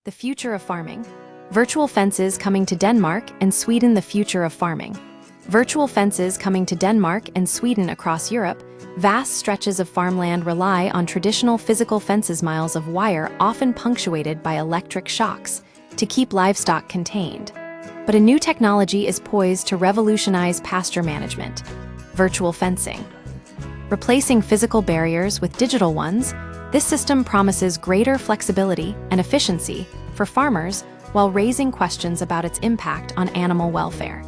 The future of farming. Virtual fences coming to Denmark and Sweden. The future of farming. Virtual fences coming to Denmark and Sweden. Across Europe, vast stretches of farmland rely on traditional physical fences, miles of wire often punctuated by electric shocks, to keep livestock contained. But a new technology is poised to revolutionize pasture management: virtual fencing. Replacing physical barriers with digital ones, this system promises greater flexibility and efficiency for farmers while raising questions about its impact on animal welfare.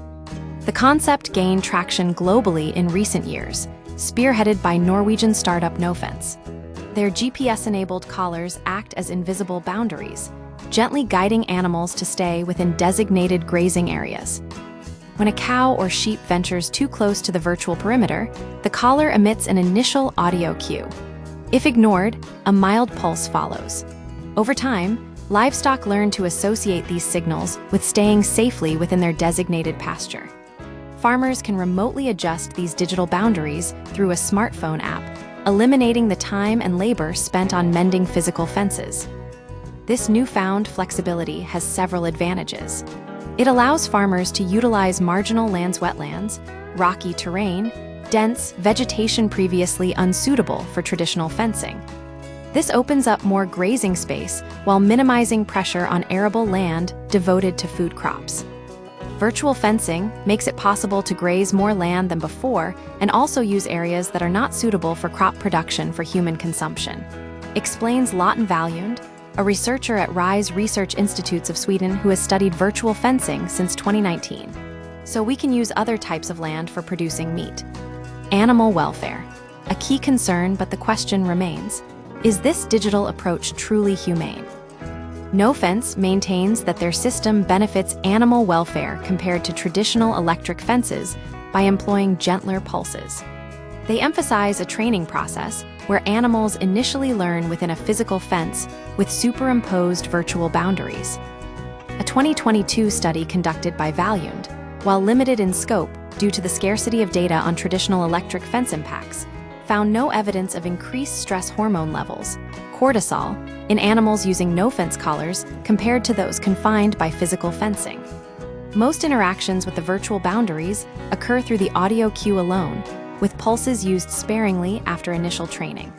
The concept gained traction globally in recent years, spearheaded by Norwegian startup Nofence. Their GPS-enabled collars act as invisible boundaries, gently guiding animals to stay within designated grazing areas. When a cow or sheep ventures too close to the virtual perimeter, the collar emits an initial audio cue. If ignored, a mild pulse follows. Over time, livestock learn to associate these signals with staying safely within their designated pasture. Farmers can remotely adjust these digital boundaries through a smartphone app, eliminating the time and labor spent on mending physical fences. This newfound flexibility has several advantages. It allows farmers to utilize marginal lands, wetlands, rocky terrain, dense vegetation previously unsuitable for traditional fencing. This opens up more grazing space while minimizing pressure on arable land devoted to food crops. Virtual fencing makes it possible to graze more land than before and also use areas that are not suitable for crop production for human consumption, explains Lotten Vallund, a researcher at RISE Research Institutes of Sweden who has studied virtual fencing since 2019. So we can use other types of land for producing meat. Animal welfare. A key concern, but the question remains: is this digital approach truly humane? Nofence maintains that their system benefits animal welfare compared to traditional electric fences by employing gentler pulses. They emphasize a training process where animals initially learn within a physical fence with superimposed virtual boundaries. A 2022 study conducted by Vallund, while limited in scope due to the scarcity of data on traditional electric fence impacts, found no evidence of increased stress hormone levels, cortisol, in animals using Nofence collars compared to those confined by physical fencing. Most interactions with the virtual boundaries occur through the audio cue alone, with pulses used sparingly after initial training.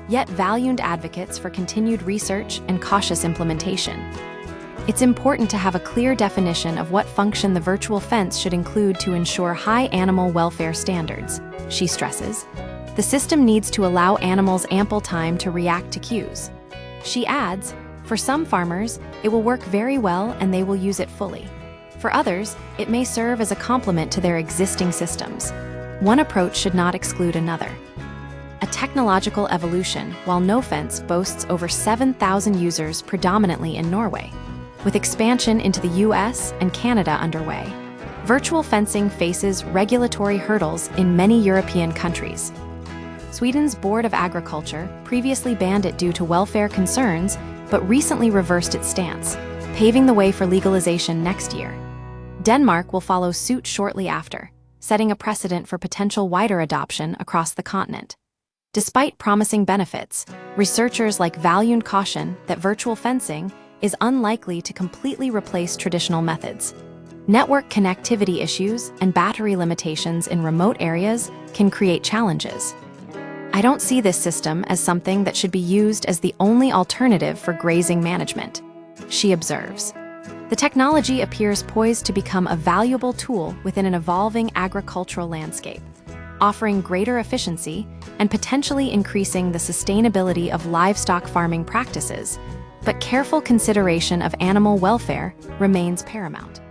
Yet Vallund advocates for continued research and cautious implementation. It's important to have a clear definition of what function the virtual fence should include to ensure high animal welfare standards, she stresses. The system needs to allow animals ample time to react to cues. She adds, for some farmers, it will work very well and they will use it fully. For others, it may serve as a complement to their existing systems. One approach should not exclude another. A technological evolution, while Nofence boasts over 7,000 users predominantly in Norway. With expansion into the US and Canada underway, virtual fencing faces regulatory hurdles in many European countries. Sweden's Board of Agriculture previously banned it due to welfare concerns, but recently reversed its stance, paving the way for legalization next year. Denmark will follow suit shortly after, setting a precedent for potential wider adoption across the continent. Despite promising benefits, researchers like Vallund caution that virtual fencing is unlikely to completely replace traditional methods. Network connectivity issues and battery limitations in remote areas can create challenges. I don't see this system as something that should be used as the only alternative for grazing management, she observes. The technology appears poised to become a valuable tool within an evolving agricultural landscape, offering greater efficiency and potentially increasing the sustainability of livestock farming practices, but careful consideration of animal welfare remains paramount.